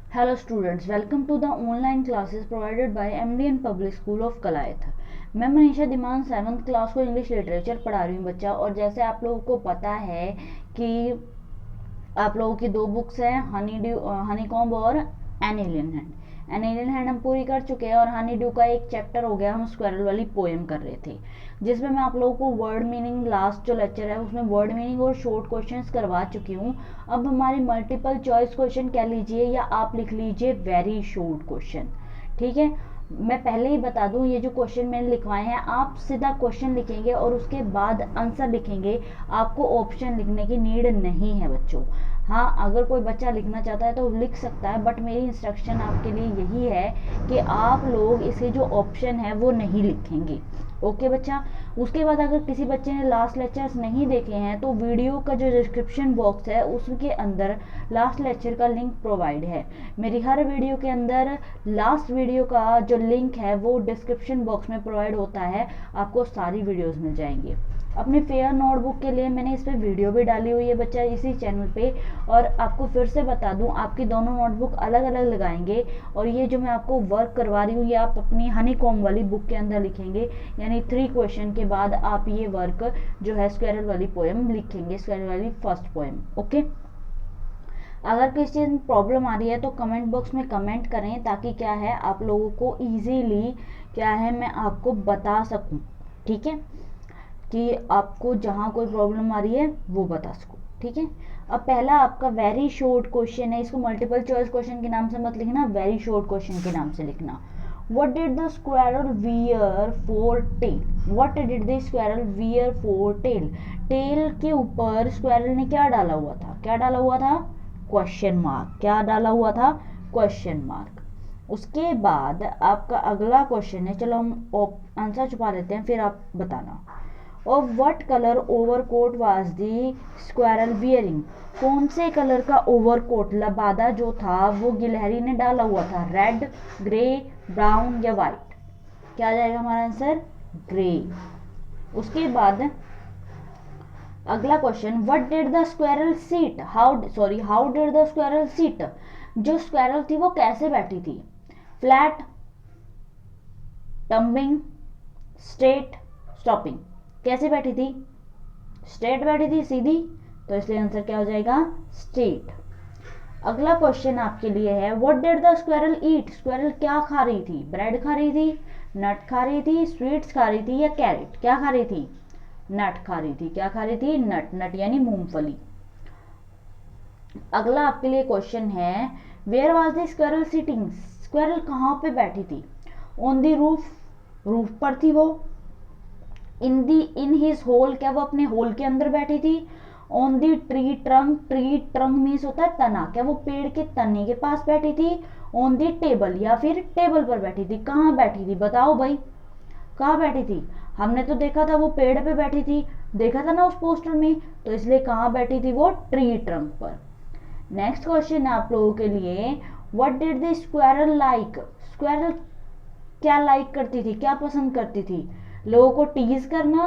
Hello students, welcome to the online classes provided by MDN Public School of Kalayat. मैं Manisha दिमान 7th class को English literature पढ़ा रही हूँ बच्चा। और जैसे आप लोगों को पता है कि आप लोगों की दो बुक्स हैं, हनी कॉम्ब और an alien hand. An alien hand हम पूरी कर चुके हैं और हनी ड्यू का एक चैप्टर हो गया। हम स्क्वायरल वाली पोएम कर रहे थे जिसमें मैं आप लोगों को वर्ड मीनिंग, लास्ट जो लेक्चर है उसमें वर्ड मीनिंग और शॉर्ट क्वेश्चंस करवा चुकी हूँ। अब हमारी मल्टीपल चॉइस क्वेश्चन कह लीजिए या आप लिख लीजिए वेरी शॉर्ट क्वेश्चन। ठीक है, मैं पहले ही बता दूं, ये जो क्वेश्चन मैंने लिखवाए हैं आप सीधा क्वेश्चन लिखेंगे और उसके बाद आंसर लिखेंगे। आपको ऑप्शन लिखने की नीड नहीं है बच्चों। हाँ, अगर कोई बच्चा लिखना चाहता है तो लिख सकता है, बट मेरी इंस्ट्रक्शन आपके लिए यही है कि आप लोग इसके जो ऑप्शन है वो नहीं लिखेंगे। ओके बच्चा। उसके बाद अगर किसी बच्चे ने लास्ट लेक्चर्स नहीं देखे हैं तो वीडियो का जो डिस्क्रिप्शन बॉक्स है उसके अंदर लास्ट लेक्चर का लिंक प्रोवाइड है। मेरी हर वीडियो के अंदर लास्ट वीडियो का जो लिंक है वो डिस्क्रिप्शन बॉक्स में प्रोवाइड होता है, आपको सारी वीडियोस मिल जाएंगी। अपने फेयर नोटबुक के लिए मैंने इस पर वीडियो भी डाली हुई है बच्चा इसी चैनल पे। और आपको फिर से बता दूं, आपकी दोनों नोटबुक अलग अलग लगाएंगे और ये जो मैं आपको वर्क करवा रही हूँ ये आप अपनी हनी कॉम वाली बुक के अंदर लिखेंगे। यानी 3 क्वेश्चन के बाद आप ये वर्क जो है स्क्वायरल वाली पोएम लिखेंगे, स्क्वायरल वाली फर्स्ट पोएम। ओके। अगर किसी चीज़ में प्रॉब्लम आ रही है तो कमेंट बॉक्स में कमेंट करें, ताकि क्या है आप लोगों को इजीली क्या है मैं आपको बता सकूं। ठीक है, कि आपको जहाँ कोई प्रॉब्लम आ रही है वो बता सकूं। ठीक है। अब पहला आपका वेरी शॉर्ट क्वेश्चन है, इसको मल्टीपल चॉइस क्वेश्चन के नाम से मत लिखना, वेरी शॉर्ट क्वेश्चन के नाम से लिखना। What did the squirrel wear for tail? What did the squirrel wear for tail? Tail के ऊपर स्क्वायरल ने क्या डाला हुआ था? क्या डाला हुआ था? Question mark. क्या डाला हुआ था? Question mark. उसके बाद आपका अगला क्वेश्चन है, चलो हम आंसर छुपा लेते हैं फिर आप बताना। Of what colour overcoat was the squirrel wearing? कौन से कलर का ओवरकोट, लबादा जो था वो गिलहरी ने डाला हुआ था? रेड, ग्रे, ब्राउन या वाइट? क्या आ जाएगा हमारा आंसर? ग्रे। उसके बाद अगला question, what did the squirrel sit? How did the squirrel sit? जो स्क्वायरल थी वो कैसे बैठी थी? Flat, tumbling, straight, stopping? कैसे बैठी थी? स्ट्रेट बैठी थी, सीधी, तो इसलिए आंसर क्या हो जाएगा? स्ट्रेट। अगला क्वेश्चन आपके लिए है, what did the squirrel eat? Squirrel क्या खा रही थी? ब्रेड खा रही थी, नट खा रही थी, स्वीट्स खा रही थी या कैरेट? क्या खा रही थी? नट खा रही थी। क्या खा रही थी? नट। नट यानी मूंगफली। अगला आपके लिए क्वेश्चन है, where was the squirrel sitting? Squirrel कहाँ पे बैठी थी? ऑन द रूफ, रूफ पर थी वो। इन हिज होल, क्या वो अपने होल के अंदर बैठी थी? On the tree trunk, tree trunk means होता है तना, क्या वो पेड़ के तने के पास बैठी थी? ऑन दी टेबल, या फिर टेबल पर बैठी थी? कहाँ बैठी थी बताओ भाई, कहाँ बैठी थी? हमने तो देखा था वो पेड़ पे बैठी थी, देखा था ना उस पोस्टर में, तो इसलिए कहाँ बैठी थी वो? ट्री ट्रंक पर। नेक्स्ट क्वेश्चन है आप लोगों के लिए, what did the squirrel like? Squirrel क्या लाइक करती थी, क्या पसंद करती थी? लोगों को टीज करना,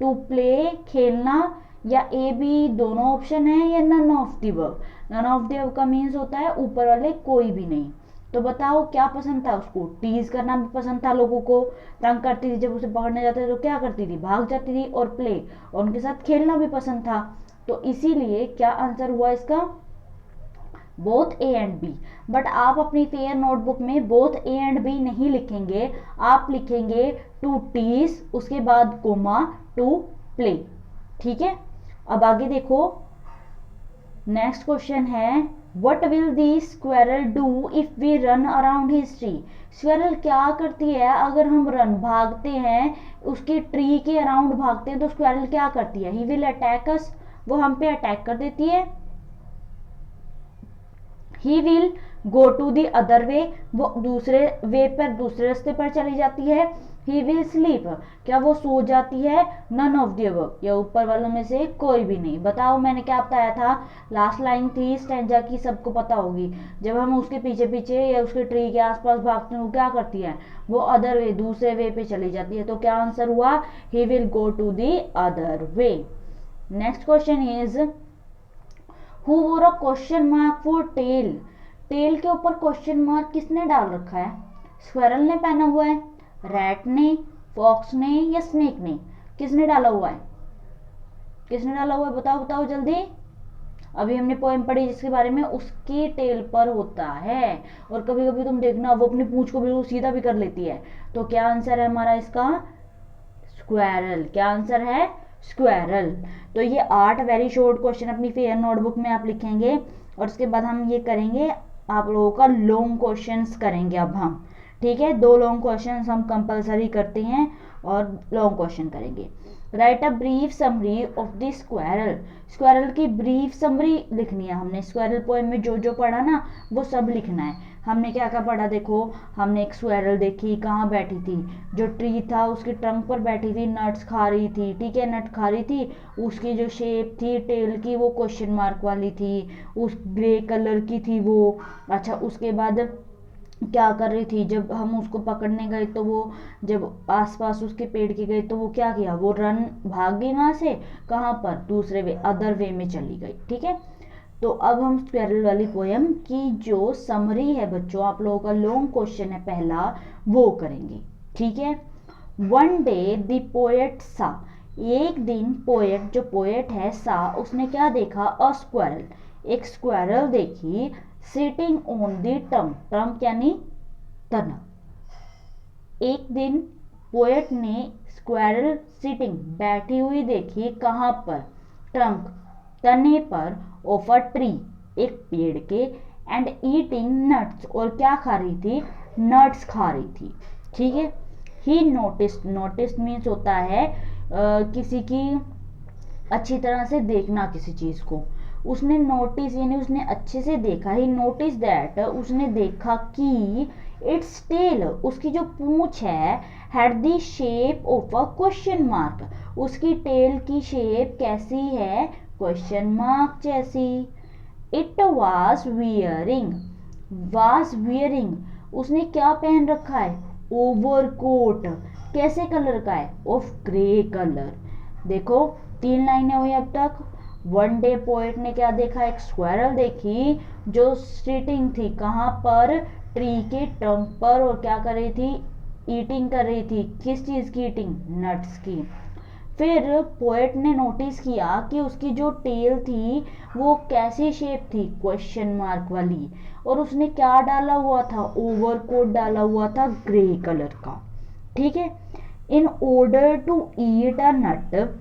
टू प्ले, खेलना, या ए बी दोनों ऑप्शन है, या none of the above? None of the above का मीन्स होता है ऊपर वाले कोई भी नहीं। तो बताओ क्या पसंद था उसको? टीज करना भी पसंद था, लोगों को तंग करती थी, जब उसे पकड़ने जाते थे तो क्या करती थी? भाग जाती थी। और प्ले, और उनके साथ खेलना भी पसंद था। तो इसीलिए क्या आंसर हुआ इसका? Both A and B. But आप अपनी फेयर नोटबुक में बोथ ए एंड बी नहीं लिखेंगे, आप लिखेंगे टू टीज, उसके बाद कोमा, टू प्ले। ठीक है। अब आगे देखो, नेक्स्ट क्वेश्चन है, what will the squirrel do if we run around his tree? Squirrel क्या करती है अगर हम रन, भागते हैं, उसके ट्री के अराउंड भागते हैं, तो स्क्वायरल क्या करती है? ही विल अटैक अस, वो हम पे अटैक कर देती है। He will go to the other way, वो दूसरे वे पर, दूसरे रास्ते पर चली जाती है। ही विल स्लीप, क्या वो सो जाती है? नन ऑफ द अबव, या ऊपर वालों में से कोई भी नहीं। बताओ मैंने क्या बताया था? लास्ट लाइन थी स्टैंजा की, सबको पता होगी। जब हम उसके पीछे पीछे या उसके ट्री के आसपास भागते हैं वो क्या करती है? वो अदर वे, दूसरे वे पे चली जाती है। तो क्या आंसर हुआ? He will go to the other way. Next question is, who wore a question mark for tail? Tail के ऊपर क्वेश्चन मार्क किसने डाल रखा है? स्क्वेरल ने पहना हुआ है, रैट ने, फॉक्स ने या स्नेक ने? किसने डाला हुआ है? किसने डाला हुआ है? बताओ बताओ जल्दी। अभी हमने पोएम पढ़ी जिसके बारे में, उसकी टेल पर होता है। और कभी कभी तुम देखना वो अपनी पूंछ को बिल्कुल सीधा भी कर लेती है। तो क्या आंसर है हमारा इसका? स्क्वेरल। क्या आंसर है? स्क्वेरल। तो ये 8 वेरी शॉर्ट क्वेश्चन अपनी फेयर नोटबुक में आप लिखेंगे और उसके बाद हम ये करेंगे, आप लोगों का लॉन्ग क्वेश्चंस करेंगे अब हम। ठीक है, 2 लॉन्ग क्वेश्चंस हम कंपलसरी करते हैं और लॉन्ग क्वेश्चन करेंगे। Right a brief summary of the squirrel. Squirrel की ब्रीफ समरी लिखनी है हमने। स्क्वेरल पोएम में जो जो पढ़ा ना वो सब लिखना है। हमने क्या क्या पढ़ा देखो, हमने एक स्क्वेरल देखी, कहाँ बैठी थी? जो ट्री था उसके ट्रंक पर बैठी थी, नट्स खा रही थी। ठीक है, नट खा रही थी। उसकी जो शेप थी टेल की वो क्वेश्चन मार्क वाली थी, उस ग्रे कलर की थी वो। अच्छा, उसके बाद क्या कर रही थी? जब हम उसको पकड़ने गए तो वो, जब आसपास उसके पेड़ के गए तो वो क्या किया? वो भाग गई वहां से। कहाँ पर? दूसरे वे, अदर वे में चली गई। ठीक है, तो अब हम स्क्वेरल वाली पोयम की जो समरी है बच्चों, आप लोगों का लॉन्ग क्वेश्चन है पहला, वो करेंगे। ठीक है। वन डे द पोएट सा। एक दिन पोएट, जो पोएट है सा, उसने क्या देखा? अ स्क्वेरल, एक स्क्वेरल देखी। Sitting on the trunk, trunk यानी तना। एक दिन पोएट ने स्क्वेरल सिटिंग, बैठी हुई देखी। कहाँ पर? ट्रंक, तने पर। ऑफ अ ट्री, एक पेड़ के। एंड ईटिंग नट्स, और क्या खा रही थी? नट्स खा रही थी। ठीक है। ही नोटिस, नोटिस मीन्स होता है किसी की अच्छी तरह से देखना किसी चीज को। उसने नोटिस यानी उसने अच्छे से देखा। ही नोटिस दैट, उसने देखा कि इट्स टेल, उसकी जो पूंछ है, had the shape of a question mark, उसकी टेल की शेप कैसी है? क्वेश्चन मार्क जैसी। It was wearing, was wearing, उसने क्या पहन रखा है? ओवरकोट। कैसे कलर का है? Of grey colour. देखो 3 लाइनें हुई अब तक। वन डे पोएट ने क्या देखा? एक स्क्वेरल देखी जो सिटिंग थी। कहाँ पर? ट्री के ट्रंक पर। और क्या कर रही थी? ईटिंग कर रही थी। किस चीज की ईटिंग? नट्स की। फिर पोएट ने नोटिस किया कि उसकी जो टेल थी वो कैसी शेप थी? क्वेश्चन मार्क वाली। और उसने क्या डाला हुआ था? ओवरकोट डाला हुआ था ग्रे कलर का। ठीक है। In order to eat a नट,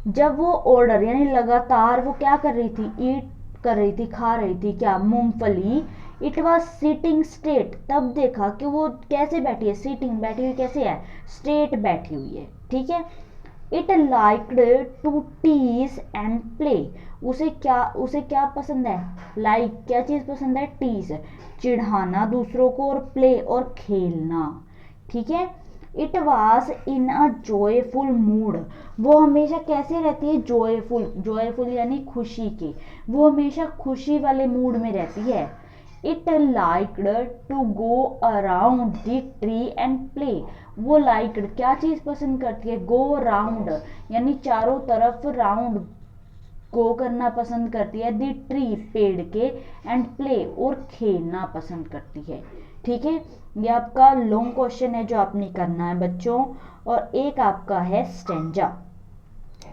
जब वो ऑर्डर यानी लगातार वो क्या कर रही थी? ईट कर रही थी, खा रही थी। क्या? मूंगफली। इट वॉज सिटिंग स्ट्रेट, तब देखा कि वो कैसे बैठी है? सिटिंग, बैठी हुई कैसे है? स्ट्रेट बैठी हुई है। ठीक है। It liked to tease and play, उसे क्या पसंद है? लाइक, क्या चीज पसंद है? टीज, चिढ़ाना दूसरों को, और प्ले, और खेलना। ठीक है। It was in a joyful mood, वो हमेशा कैसे रहती है? जॉयफुल, जॉयफुल यानी खुशी की, वो हमेशा खुशी वाले मूड में रहती है। It liked to go around the tree and play, वो लाइक्ड, क्या चीज पसंद करती है? गो राउंड यानी चारों तरफ राउंड गो करना पसंद करती है। द ट्री, पेड़ के। एंड प्ले, और खेलना पसंद करती है। ठीक है। ये आपका लॉन्ग क्वेश्चन है जो आपने करना है बच्चों। और एक आपका है स्टेंजा।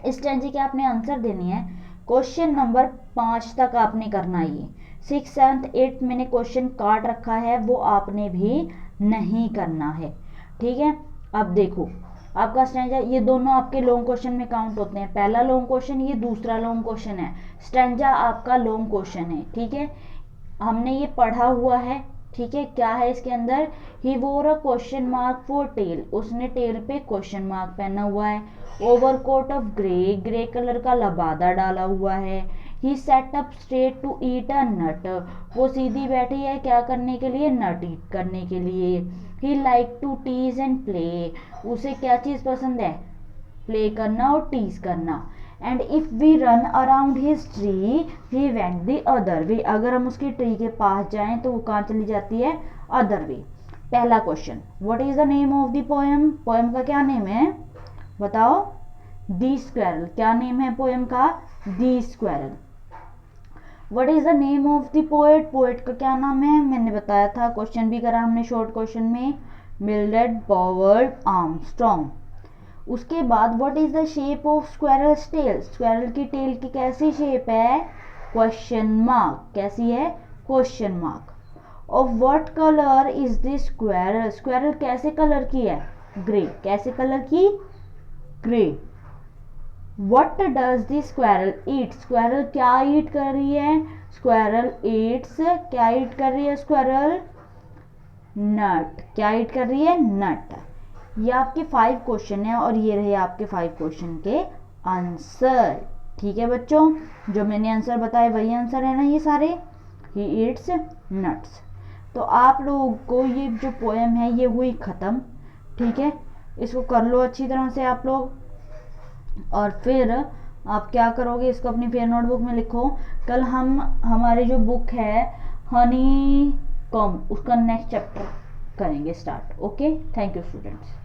स्टेंजा के आपने आंसर देने हैं। क्वेश्चन नंबर 5 तक आपने करना है। ये 6, 7, 8 मैंने क्वेश्चन काट रखा है, वो आपने भी नहीं करना है। ठीक है। अब देखो आपका स्टैंजा, ये दोनों आपके लॉन्ग क्वेश्चन में काउंट होते हैं। पहला लॉन्ग क्वेश्चन, ये दूसरा लॉन्ग क्वेश्चन है। स्टैंजा आपका लॉन्ग क्वेश्चन है। ठीक है, हमने ये पढ़ा हुआ है। ठीक है, क्या है इसके अंदर? He wore a question mark for tail, उसने टेल पे क्वेश्चन मार्क पहना हुआ है। Overcoat of grey, grey colour का लबादा डाला हुआ है। He sat up straight to eat a nut, वो सीधी बैठी है क्या करने के लिए? नट ईट करने के लिए। He like to tease and play, उसे क्या चीज पसंद है? प्ले करना और टीज करना। And if we run around his tree he went the other way, अगर हम उसकी ट्री के पास जाएं तो वो कहाँ चली जाती है? Other way. पहला question, what is the name of the poem, poem का क्या नेम है? बताओ। दी स्क्वेरल, क्या नेम है पोएम का? The squirrel. What is the name of the poet, poet का क्या नाम है, मैंने बताया था, क्वेश्चन भी करा हमने शॉर्ट क्वेश्चन में, मिल्ड्रेड पावर्ड आर्मस्ट्रॉन्ग। उसके बाद what is the shape of squirrel's tail, squirrel की टेल की कैसी शेप है, क्वेश्चन मार्क, कैसी है, question mark. Of what colour is this squirrel, squirrel कैसे कलर की है, ग्रे, कैसे कलर की, grey. What does the squirrel eat, squirrel क्या ईट कर रही है, स्क्वेरल ईट्स, क्या ईट कर रही है स्क्वेरल, नट, क्या ईट कर रही है, नट। ये आपके 5 क्वेश्चन है और ये रहे आपके 5 क्वेश्चन के आंसर। ठीक है बच्चों, जो मैंने आंसर बताए वही आंसर है ना ये सारे, ही ईट्स नट्स। तो आप लोगों को ये जो पोएम है ये हुई ख़त्म। ठीक है, इसको कर लो अच्छी तरह से आप लोग, और फिर आप क्या करोगे, इसको अपनी फेयर नोटबुक में लिखो। कल हम हमारी जो बुक है हनी कॉम, उसका नेक्स्ट चैप्टर करेंगे start. Okay, thank you students.